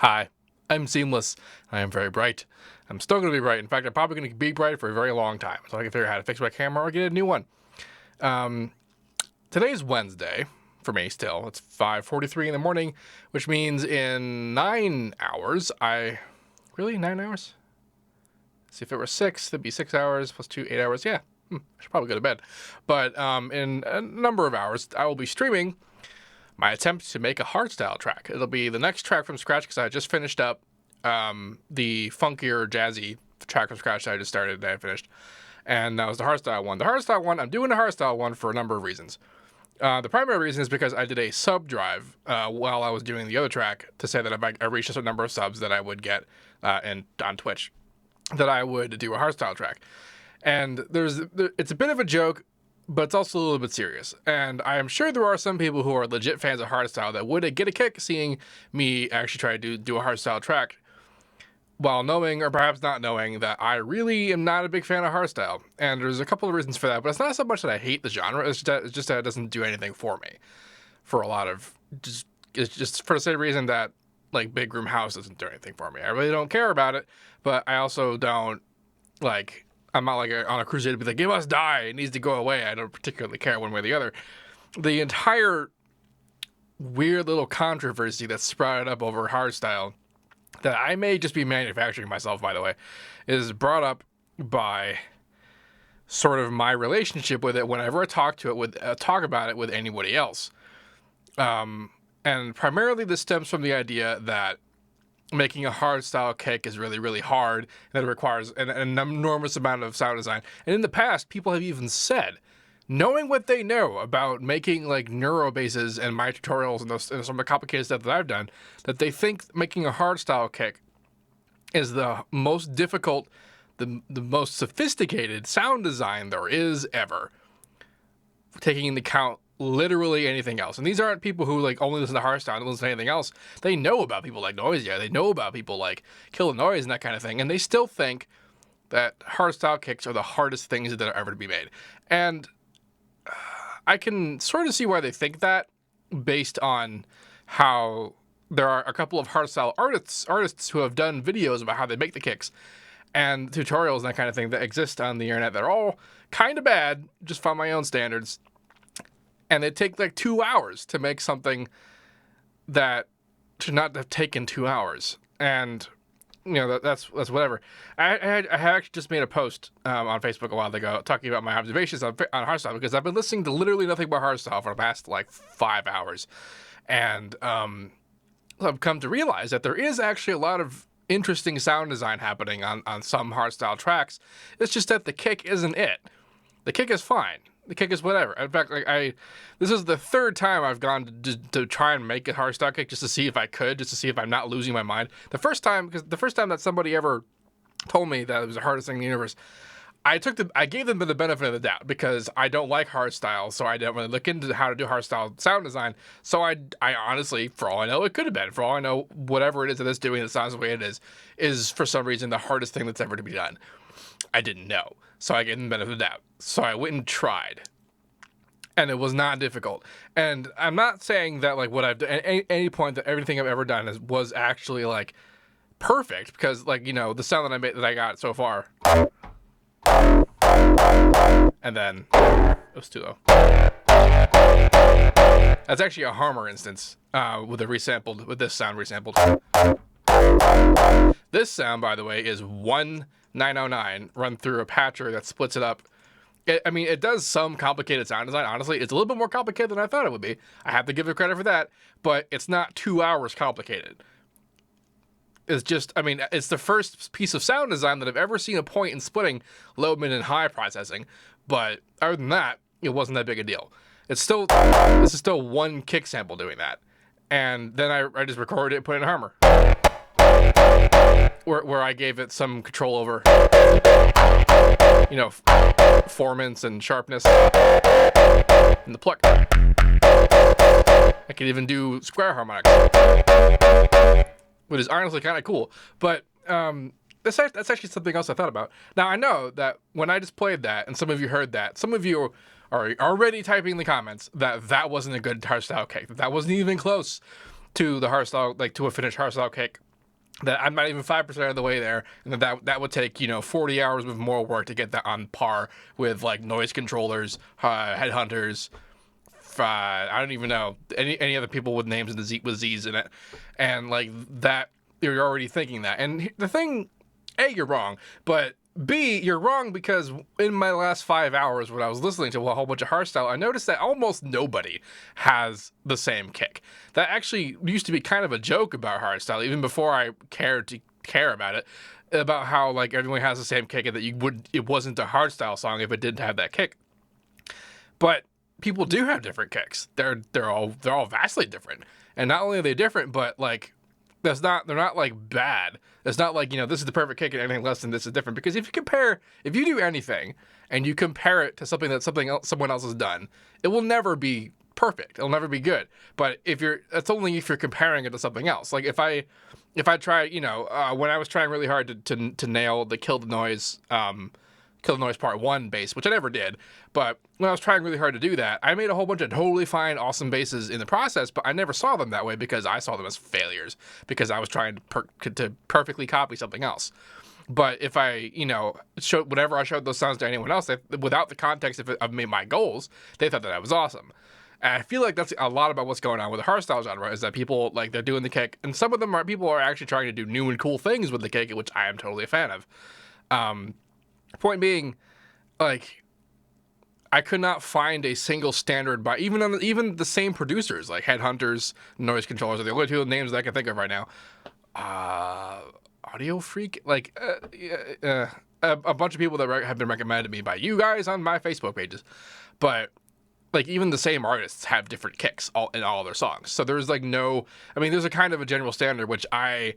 Hi, I'm Seamless. I am very bright. I'm still going to be bright. In fact, I'm probably going to be bright for a very long time until I can figure out how to fix my camera or get a new one. Today's Wednesday for me still. It's 5:43 in the morning, which means in 9 hours, Really? 9 hours? See, if it were 6, that'd be 6 hours plus 2, 8 hours. Yeah, I should probably go to bed. But in a number of hours, I will be streaming my attempt to make a hardstyle track. It'll be the next track from scratch because I just finished up the funkier, jazzy track from scratch that I just started and I finished. And that was the hardstyle one. The hardstyle one, I'm doing the hardstyle one for a number of reasons. The primary reason is because I did a sub drive while I was doing the other track to say that if I reached a certain number of subs that I would get on Twitch, that I would do a hardstyle track. And it's a bit of a joke, but it's also a little bit serious. And I am sure there are some people who are legit fans of hardstyle that would get a kick seeing me actually try to do a hardstyle track, while knowing, or perhaps not knowing, that I really am not a big fan of hardstyle. And there's a couple of reasons for that, but it's not so much that I hate the genre, it's just that it doesn't do anything for me. For a lot of, it's just for the same reason that, like, Big Room House doesn't do anything for me. I really don't care about it, but I also don't, I'm not on a crusade to be like, it must die, it needs to go away. I don't particularly care one way or the other. The entire weird little controversy that sprouted up over hardstyle, that I may just be manufacturing myself, by the way, is brought up by sort of my relationship with it whenever I talk about it with anybody else. And primarily this stems from the idea that making a hardstyle kick is really, really hard, and that it requires an enormous amount of sound design. And in the past, people have even said, knowing what they know about making like neuro basses and my tutorials and some of the complicated stuff that I've done, that they think making a hardstyle kick is the most difficult, the most sophisticated sound design there is ever, taking into account literally anything else. And these aren't people who like only listen to hardstyle and don't listen to anything else. They know about people like Noisia. They know about people like Kill the Noise and that kind of thing. And they still think that hardstyle kicks are the hardest things that are ever to be made. And I can sort of see why they think that, based on how there are a couple of hardstyle artists who have done videos about how they make the kicks and tutorials and that kind of thing that exist on the internet. They're all kind of bad, just by my own standards. And they take like 2 hours to make something that should not have taken 2 hours. And, you know, that's whatever. I actually just made a post on Facebook a while ago talking about my observations on hardstyle, because I've been listening to literally nothing but hardstyle for the past like 5 hours. And I've come to realize that there is actually a lot of interesting sound design happening on some hardstyle tracks. It's just that the kick isn't it. The kick is fine. The kick is whatever. In fact, this is the third time I've gone to try and make a hardstyle kick just to see if I could, just to see if I'm not losing my mind. The first time that somebody ever told me that it was the hardest thing in the universe, I gave them the benefit of the doubt, because I don't like hardstyle, so I didn't really look into how to do hardstyle sound design. So I honestly, for all I know, it could have been. For all I know, whatever it is that it's doing that sounds the way it is for some reason the hardest thing that's ever to be done. I didn't know. So I gave them the benefit of the doubt. So I went and tried. And it was not difficult. And I'm not saying that like what I've done at any point that everything I've ever done was actually like perfect, because like, you know, the sound that I got so far. And then it was too low. That's actually a Harmer instance with this sound resampled. This sound, by the way, is 1909 run through a patcher that splits it up. It does some complicated sound design. Honestly, it's a little bit more complicated than I thought it would be. I have to give it credit for that, but it's not 2 hours complicated. It's just, it's the first piece of sound design that I've ever seen a point in splitting low, mid, and high processing. But other than that, it wasn't that big a deal. This is still one kick sample doing that. And then I just recorded it and put it in Harmer. Where I gave it some control over, you know, performance and sharpness and the pluck. I could even do square harmonics, which is honestly kind of cool. But that's actually something else I thought about. Now, I know that when I just played that, and some of you heard that, some of you are already typing in the comments that wasn't a good hardstyle kick. That wasn't even close to the hardstyle, like to a finished hardstyle kick that I'm not even 5% of the way there, and that would take 40 hours with more work to get that on par with like noise controllers, headhunters. I don't even know any other people with names with Z's in it, and like that you're already thinking that. And the thing, A, you're wrong, but B, you're wrong because in my last 5 hours when I was listening to a whole bunch of hardstyle, I noticed that almost nobody has the same kick. That actually used to be kind of a joke about hardstyle, even before I cared to care about it, about how like everyone has the same kick and that it wasn't a hardstyle song if it didn't have that kick. But people do have different kicks. They're all vastly different, and not only are they different, but like they're not like bad. It's not like this is the perfect kick and anything less than this is different. Because if you do anything and you compare it to something that someone else has done, it will never be perfect. It'll never be good. But that's only if you're comparing it to something else. Like if I try, when I was trying really hard to nail the Kill the Noise Part 1 bass, which I never did, but when I was trying really hard to do that, I made a whole bunch of totally fine, awesome basses in the process, but I never saw them that way because I saw them as failures, because I was trying to perfectly copy something else. But if I, whenever I showed those sounds to anyone else, without the context of my goals, they thought that I was awesome. And I feel like that's a lot about what's going on with the hardstyle genre, is that people, like, they're doing the kick, and some of them people are actually trying to do new and cool things with the kick, which I am totally a fan of. Point being, like, I could not find a single standard by even the same producers, like Headhunters, Noise Controllers are the only two names that I can think of right now. Audio Freak, like a bunch of people that have been recommended to me by you guys on my Facebook pages, but like even the same artists have different kicks in all their songs. So there's like there's a kind of a general standard which I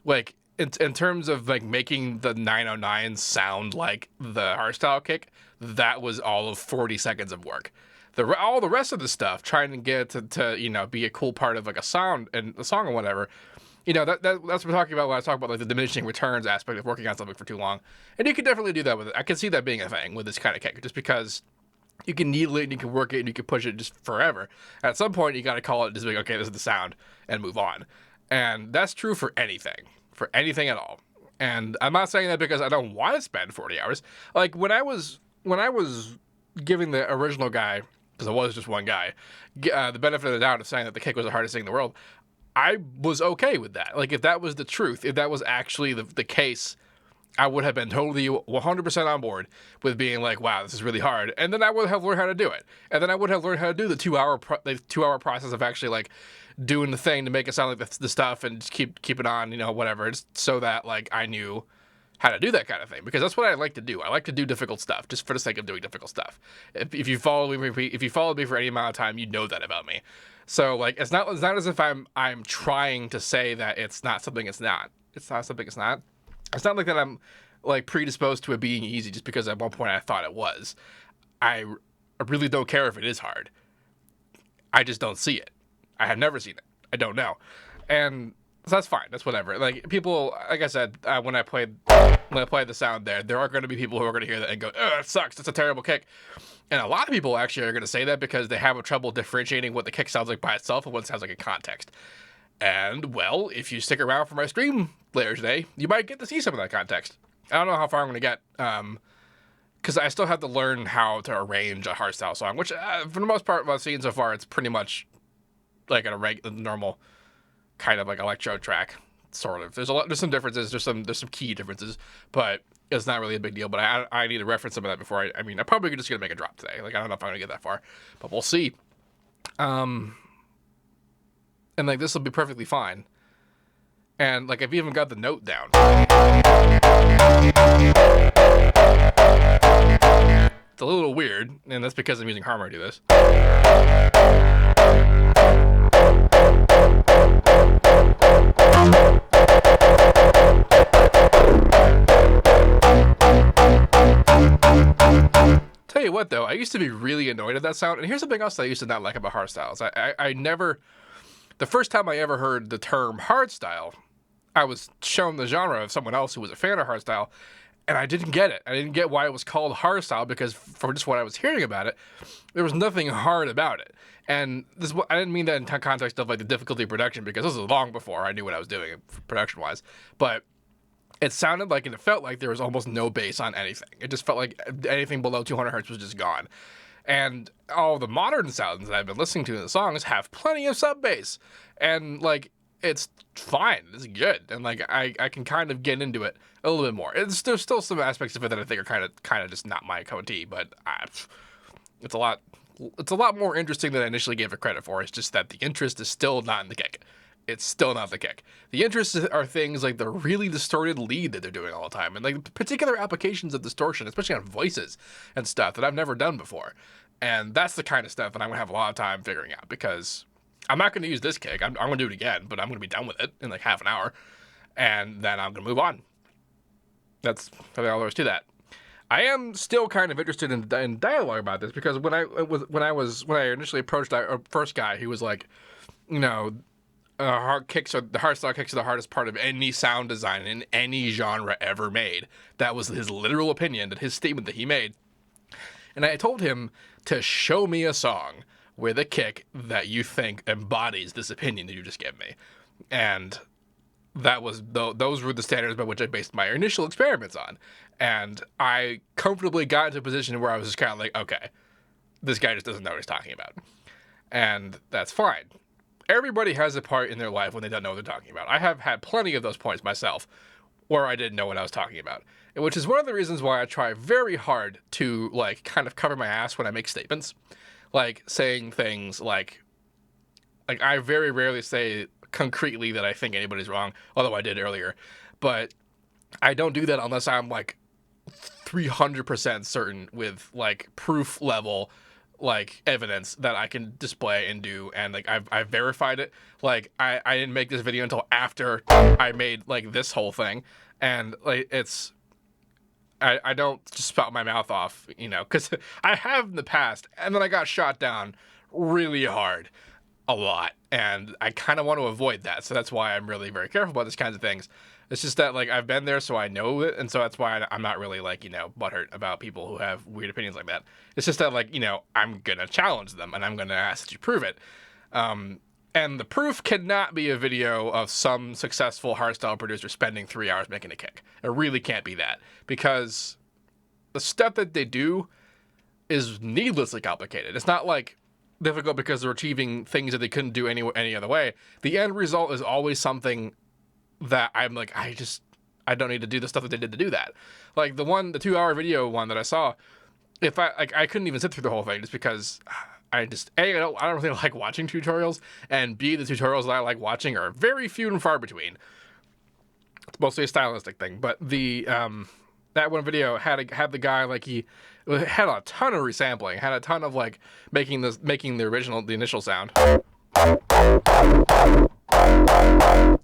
like. In terms of like making the 909 sound like the hardstyle kick, that was all of 40 seconds of work. All the rest of the stuff, trying to get to be a cool part of like a sound and a song or whatever, that's what we're talking about when I talk about like the diminishing returns aspect of working on something for too long. And you can definitely do that with it. I can see that being a thing with this kind of kick, just because you can needle it and you can work it and you can push it just forever. At some point, you got to call it just like, okay, this is the sound, and move on. And that's true for anything. For anything at all. And I'm not saying that because I don't want to spend 40 hours. Like when I was giving the original guy, because it was just one guy, the benefit of the doubt of saying that the kick was the hardest thing in the world, I was okay with that. Like if that was the truth, if that was actually the case, I would have been totally 100% on board with being like, wow, this is really hard. And then I would have learned how to do it. And then I would have learned how to do the 2-hour process of actually like doing the thing to make it sound like the stuff and just keep it on, whatever. It's so that like I knew how to do that kind of thing, because that's what I like to do. I like to do difficult stuff just for the sake of doing difficult stuff. If you followed me for any amount of time, you know that about me. So like it's not as if I'm trying to say that it's not something it's not. It's not something it's not. It's not like that I'm like predisposed to it being easy just because at one point I thought it was. I really don't care if it is hard. I just don't see it. I have never seen it. I don't know. And so that's fine. That's whatever. Like people, like I said, when I played the sound there are going to be people who are going to hear that and go, "Oh, it sucks. It's a terrible kick." And a lot of people actually are going to say that because they have trouble differentiating what the kick sounds like by itself and what it sounds like in context. And, well, if you stick around for my stream later today, you might get to see some of that context. I don't know how far I'm going to get, because I still have to learn how to arrange a hardstyle song, which, for the most part, what I've seen so far, it's pretty much like a normal kind of like electro track, sort of. There's some differences, there's some key differences, but it's not really a big deal. But I need to reference some of that before I'm probably just going to make a drop today. Like, I don't know if I'm going to get that far, but we'll see. And like this will be perfectly fine. And like I've even got the note down. It's a little weird, and that's because I'm using Harmony to do this. Tell you what though, I used to be really annoyed at that sound, and here's something else that I used to not like about hardstyles. I never, the first time I ever heard the term hardstyle, I was shown the genre of someone else who was a fan of hardstyle, And I didn't get it. I didn't get why it was called hardstyle, because for just what I was hearing about it, there was nothing hard about it. And this, I didn't mean that in context of like the difficulty of production, because this was long before I knew what I was doing production wise. But it sounded like, and it felt like there was almost no bass on anything. It just felt like anything below 200 hertz was just gone. And all the modern sounds that I've been listening to in the songs have plenty of sub bass, and like, it's fine. It's good, and like I can kind of get into it a little bit more. There's still some aspects of it that I think are kind of just not my cup of tea, but it's a lot more interesting than I initially gave it credit for. It's just that the interest is still not in the kick. It's still not the kick. The interests are things like the really distorted lead that they're doing all the time, and like particular applications of distortion, especially on voices and stuff that I've never done before. And that's the kind of stuff that I'm gonna have a lot of time figuring out, because I'm not gonna use this kick. I'm gonna do it again, but I'm gonna be done with it in like half an hour, and then I'm gonna move on. That's probably all there is to that. I am still kind of interested in dialogue about this, because when I initially approached our first guy, he was like, you know, the hardstyle kicks are the hardest part of any sound design in any genre ever made. That was his literal opinion, his statement that he made. And I told him to show me a song with a kick that you think embodies this opinion that you just gave me. And those were the standards by which I based my initial experiments on. And I comfortably got into a position where I was just kind of like, okay, this guy just doesn't know what he's talking about. And that's fine. Everybody has a part in their life when they don't know what they're talking about. I have had plenty of those points myself where I didn't know what I was talking about, which is one of the reasons why I try very hard to like kind of cover my ass when I make statements, like saying things like I very rarely say concretely that I think anybody's wrong, although I did earlier, but I don't do that unless I'm like 300% certain with like proof level like evidence that I can display and do, and like I've verified it. Like I didn't make this video until after I made like this whole thing, and like I don't just spout my mouth off, you know, because I have in the past, and then I got shot down really hard a lot, and I kind of want to avoid that. So that's why I'm really very careful about these kinds of things. It's just that like I've been there, so I know it, and so that's why I'm not really like, you know, butthurt about people who have weird opinions like that. It's just that like, you know, I'm gonna challenge them, and I'm gonna ask that you prove it. And the proof cannot be a video of some successful hardstyle producer spending 3 hours making a kick. It really can't be that, because the stuff that they do is needlessly complicated. It's not like difficult because they're achieving things that they couldn't do any other way. The end result is always something that I'm like, I don't need to do the stuff that they did to do that. Like the 2-hour video one that I saw, if I couldn't even sit through the whole thing just because I don't really like watching tutorials, and B, the tutorials that I like watching are very few and far between. It's mostly a stylistic thing, but the that one video had the guy like he had a ton of resampling, had a ton of like making the initial sound,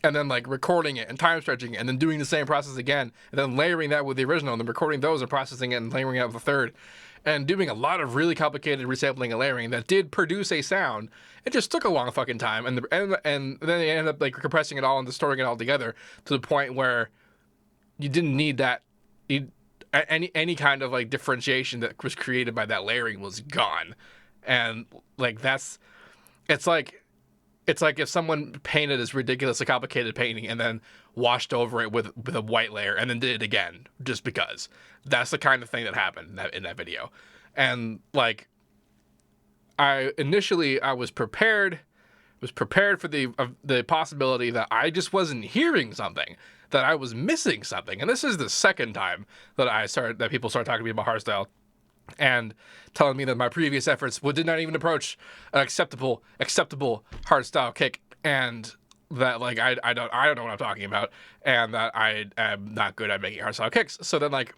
and then like recording it and time stretching it, and then doing the same process again, and then layering that with the original, and then recording those and processing it and layering it with the third, and doing a lot of really complicated resampling and layering that did produce a sound. It just took a long fucking time, and then they ended up like compressing it all and distorting it all together to the point where you didn't need that. Any kind of like differentiation that was created by that layering was gone, and like it's like if someone painted this ridiculously complicated painting and then washed over it with a white layer and then did it again just because. That's the kind of thing that happened in that video. And like I was prepared for the possibility that I just wasn't hearing something, that I was missing something. And this is the second time that people started talking to me about hardstyle and telling me that my previous efforts did not even approach an acceptable hardstyle kick, and that like I don't know what I'm talking about, and that I am not good at making hardstyle kicks. So then like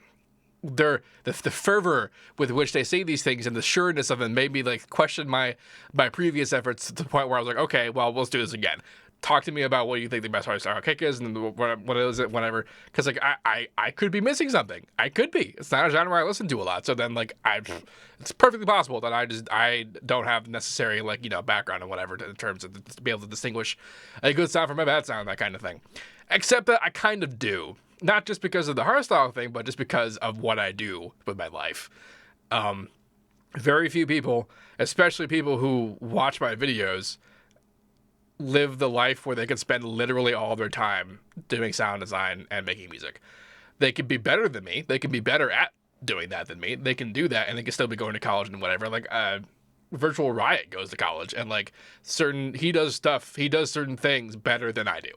the fervor with which they say these things and the sureness of them made me like question my previous efforts to the point where I was like, okay, well, let's do this again. Talk to me about what you think the best hardstyle kick is, and what is it, whatever. Because like I could be missing something. I could be. It's not a genre I listen to a lot. So then like it's perfectly possible that I don't have necessary like, you know, background and whatever in terms of to be able to distinguish a good sound from a bad sound, that kind of thing. Except that I kind of do. not just because of the hardstyle thing, but just because of what I do with my life. Very few people, especially people who watch my videos, live the life where they can spend literally all their time doing sound design and making music. They could be better than me. They can be better at doing that than me. They can do that, and they can still be going to college and whatever. Like, Virtual Riot goes to college, and like he does certain things better than I do.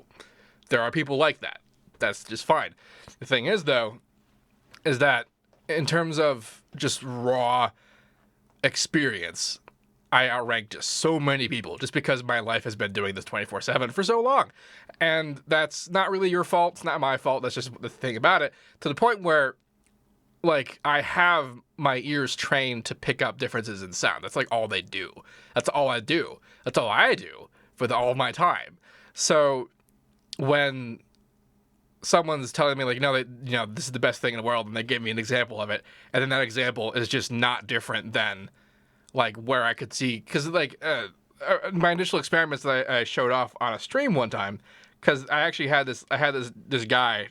There are people like that. That's just fine. The thing is, though, is that in terms of just raw experience, I outrank just so many people just because my life has been doing this 24/7 for so long. And that's not really your fault. It's not my fault. That's just the thing about it. To the point where, like, I have my ears trained to pick up differences in sound. That's like all they do. That's all I do. That's all I do for all of my time. So when someone's telling me, like, this is the best thing in the world, and they give me an example of it, and then that example is just not different than, like, where I could see, because, like, my initial experiments that I showed off on a stream one time, because I actually had this guy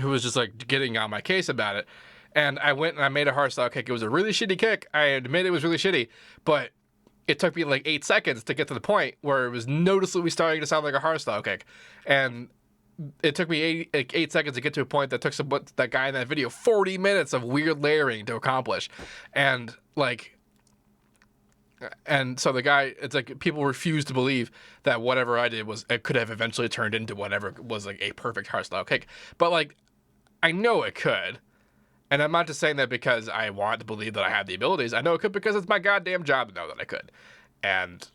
who was just, like, getting on my case about it, and I went and I made a hardstyle kick. It was a really shitty kick. I admit it was really shitty, but it took me, like, 8 seconds to get to the point where it was noticeably starting to sound like a hardstyle kick, and it took me 8 seconds to get to a point that took that guy in that video 40 minutes of weird layering to accomplish. And so the guy, it's like people refuse to believe that whatever I did it could have eventually turned into whatever was like a perfect hardstyle kick. But like, I know it could. And I'm not just saying that because I want to believe that I have the abilities. I know it could because it's my goddamn job to know that I could. And,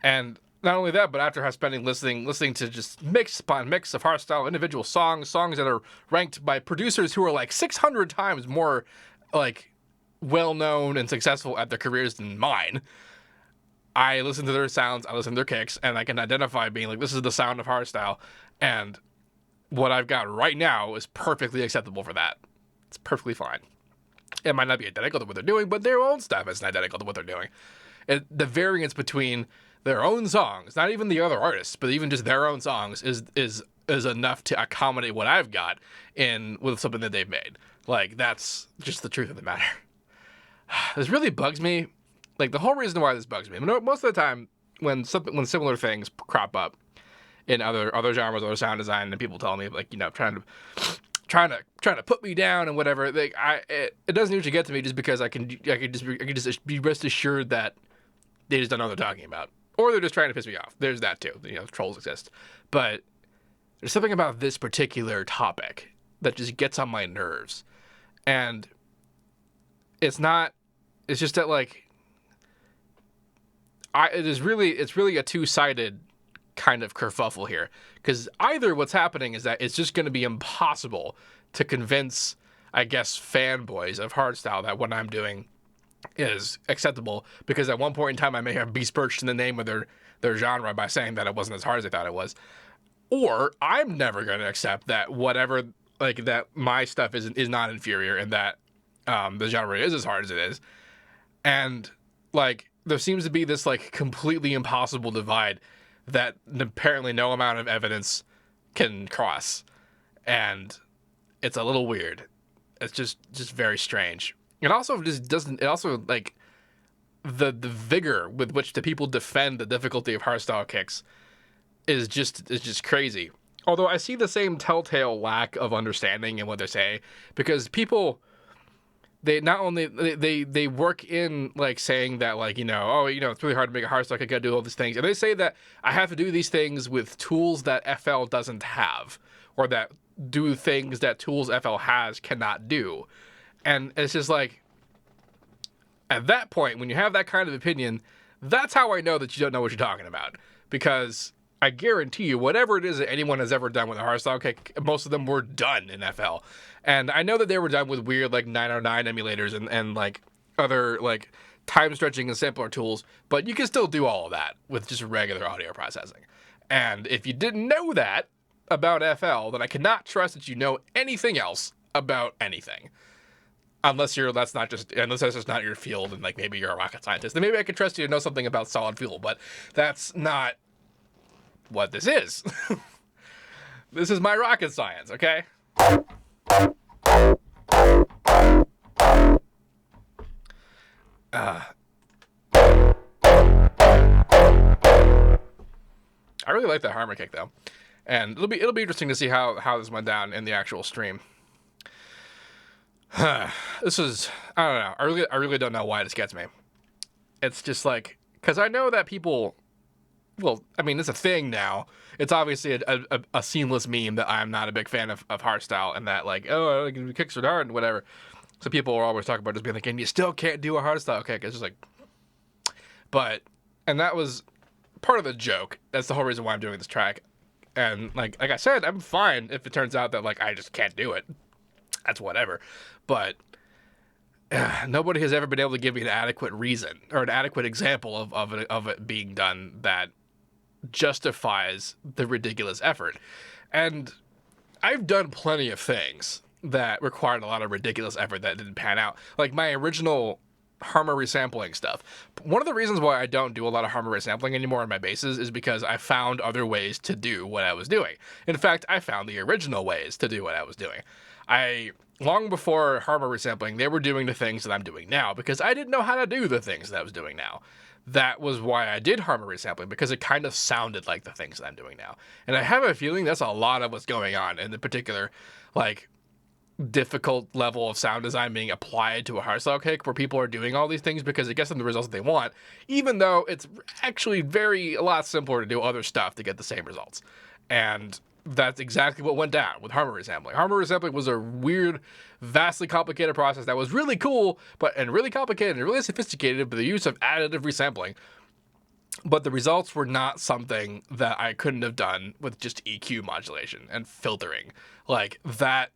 and not only that, but after spending listening to just mix upon mix of hardstyle individual songs that are ranked by producers who are like 600 times more like well-known and successful at their careers than mine, I listen to their sounds, I listen to their kicks, and I can identify being like, this is the sound of hardstyle, and what I've got right now is perfectly acceptable for that. It's perfectly fine. It might not be identical to what they're doing, but their own stuff isn't identical to what they're doing. The variance between their own songs, not even the other artists, but even just their own songs, is enough to accommodate what I've got with something that they've made. Like, that's just the truth of the matter. This really bugs me. Like, the whole reason why this bugs me, most of the time when similar things crop up in other genres, other sound design, and people tell me, like, trying to put me down and whatever, like, it doesn't usually get to me just because I can just be rest assured that they just don't know what they're talking about, or they're just trying to piss me off. There's that too. Trolls exist, but there's something about this particular topic that just gets on my nerves, and it's just that, like, it's really a two-sided kind of kerfuffle here, because either what's happening is that it's just going to be impossible to convince, I guess, fanboys of hardstyle that what I'm doing is acceptable, because at one point in time I may have besmirched in the name of their genre by saying that it wasn't as hard as I thought it was, or I'm never going to accept that whatever, like, that my stuff is not inferior, and that the genre is as hard as it is. And, like, there seems to be this, like, completely impossible divide that apparently no amount of evidence can cross. And it's a little weird. It's just very strange. It also just doesn't, it also, like, the vigor with which the people defend the difficulty of hardstyle kicks is just crazy. Although I see the same telltale lack of understanding in what they're saying, because people, they not only they work in, like, saying that, like, it's really hard to make a hardstyle kick, I gotta do all these things, and they say that I have to do these things with tools that FL doesn't have, or that do things that tools FL has cannot do. And it's just like, at that point, when you have that kind of opinion, that's how I know that you don't know what you're talking about. Because I guarantee you, whatever it is that anyone has ever done with a hardstyle kick, most of them were done in FL. And I know that they were done with weird, like, 909 emulators and like, other, like, time stretching and sampler tools, but you can still do all of that with just regular audio processing. And if you didn't know that about FL, then I cannot trust that you know anything else about anything. Unless that's just not your field, and, like, maybe you're a rocket scientist. Then maybe I could trust you to know something about solid fuel, but that's not what this is. This is my rocket science, okay? I really like that harmony kick though, and it'll be interesting to see how this went down in the actual stream. This is, I don't know. I really don't know why this gets me. It's just like, because I know that people, well, I mean, it's a thing now. It's obviously a seamless meme that I'm not a big fan of Hardstyle, and that like, oh, kicks are hard and whatever. So people are always talking about just being like, and you still can't do a Hardstyle kick. It's just like, but, and that was part of the joke. That's the whole reason why I'm doing this track. And like I said, I'm fine if it turns out that like I just can't do it. That's whatever. But nobody has ever been able to give me an adequate reason or an adequate example of it being done that justifies the ridiculous effort. And I've done plenty of things that required a lot of ridiculous effort that didn't pan out. Like my original Harmor resampling stuff. One of the reasons why I don't do a lot of Harmor resampling anymore in my bases is because I found other ways to do what I was doing. In fact, I found the original ways to do what I was doing. Long before Harmor resampling, they were doing the things that I'm doing now because I didn't know how to do the things that I was doing now. That was why I did Harmor resampling, because it kind of sounded like the things that I'm doing now. And I have a feeling that's a lot of what's going on in the particular, like, difficult level of sound design being applied to a hardstyle kick where people are doing all these things because it gets them the results that they want, even though it's actually a lot simpler to do other stuff to get the same results. And that's exactly what went down with Harmor resampling. Harmor resampling was a weird, vastly complicated process that was really cool, and really complicated and really sophisticated with the use of additive resampling. But the results were not something that I couldn't have done with just EQ modulation and filtering. Like, that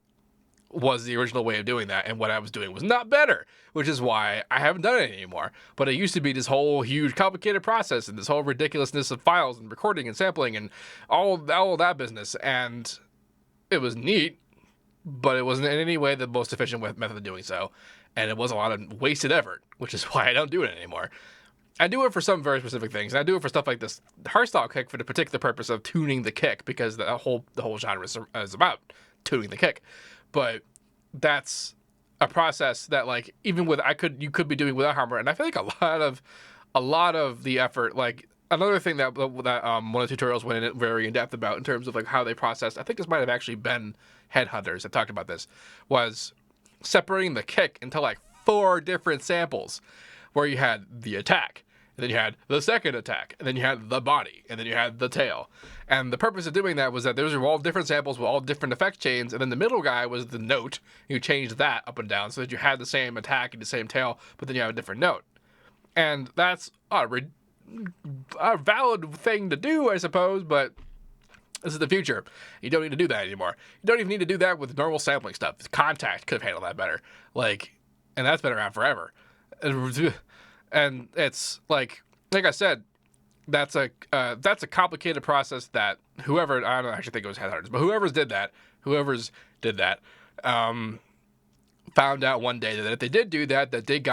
was the original way of doing that, and what I was doing was not better, which is why I haven't done it anymore. But it used to be this whole huge complicated process and this whole ridiculousness of files and recording and sampling and all that business, and it was neat, but it wasn't in any way the most efficient method of doing so, and it was a lot of wasted effort, which is why I don't do it anymore. I do it for some very specific things, and I do it for stuff like this hardstyle kick for the particular purpose of tuning the kick, because the whole genre is about tuning the kick. But that's a process that, like, even with you could be doing without Harmor, and I feel like a lot of the effort, like another thing that one of the tutorials went in very in depth about in terms of like how they processed. I think this might have actually been Headhunters that talked about this, was separating the kick into like 4 different samples, where you had the attack, and then you had the second attack, and then you had the body, and then you had the tail. And the purpose of doing that was that those were all different samples with all different effect chains, and then the middle guy was the note. You changed that up and down so that you had the same attack and the same tail, but then you have a different note. And that's a valid thing to do, I suppose, but this is the future. You don't need to do that anymore. You don't even need to do that with normal sampling stuff. Contact could have handled that better. Like, and that's been around forever. And it's like I said, that's a complicated process that whoever, I don't actually think it was Headhunters, but whoever's did that, found out one day that if they did do that, that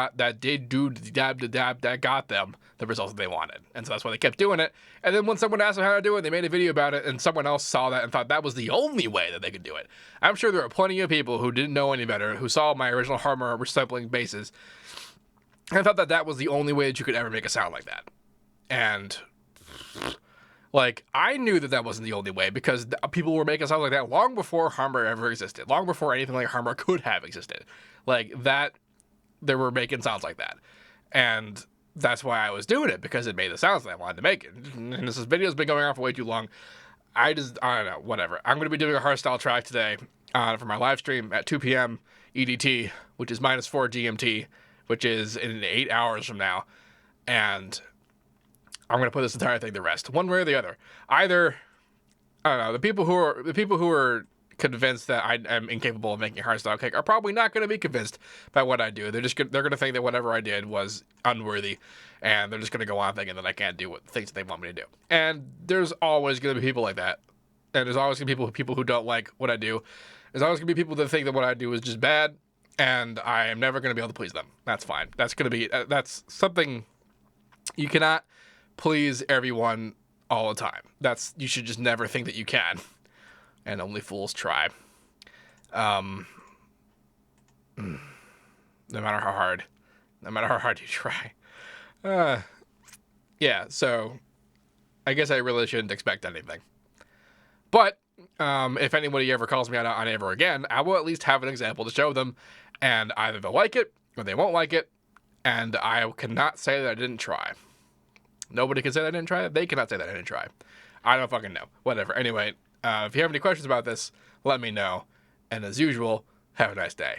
got them the results that they wanted. And so that's why they kept doing it. And then when someone asked them how to do it, they made a video about it, and someone else saw that and thought that was the only way that they could do it. I'm sure there are plenty of people who didn't know any better, who saw my original Harmor resampling bases, and thought that that was the only way that you could ever make a sound like that. And like, I knew that wasn't the only way, because people were making sounds like that long before Harmor ever existed, long before anything like Harmor could have existed. Like that, they were making sounds like that, and that's why I was doing it, because it made the sounds that I wanted to make it. And this video's been going on for way too long. I don't know, whatever. I'm going to be doing a hardstyle track today for my live stream at 2 p.m. EDT, which is -4 GMT, which is in 8 hours from now, and I'm going to put this entire thing to rest, one way or the other. Either, I don't know, the people who are convinced that I am incapable of making a hardstyle kick are probably not going to be convinced by what I do. They're going to think that whatever I did was unworthy, and they're just going to go on thinking that I can't do things that they want me to do. And there's always going to be people like that, and there's always going to be people who don't like what I do. There's always going to be people that think that what I do is just bad, and I am never going to be able to please them. That's fine. That's something you cannot please everyone all the time. You should just never think that you can. and only fools try. No matter how hard you try. Yeah, so I guess I really shouldn't expect anything. But if anybody ever calls me out on it ever again, I will at least have an example to show them, and either they'll like it or they won't like it, and I cannot say that I didn't try. Nobody can say that I didn't try. They cannot say that I didn't try. I don't fucking know. Whatever. Anyway, if you have any questions about this, let me know. And as usual, have a nice day.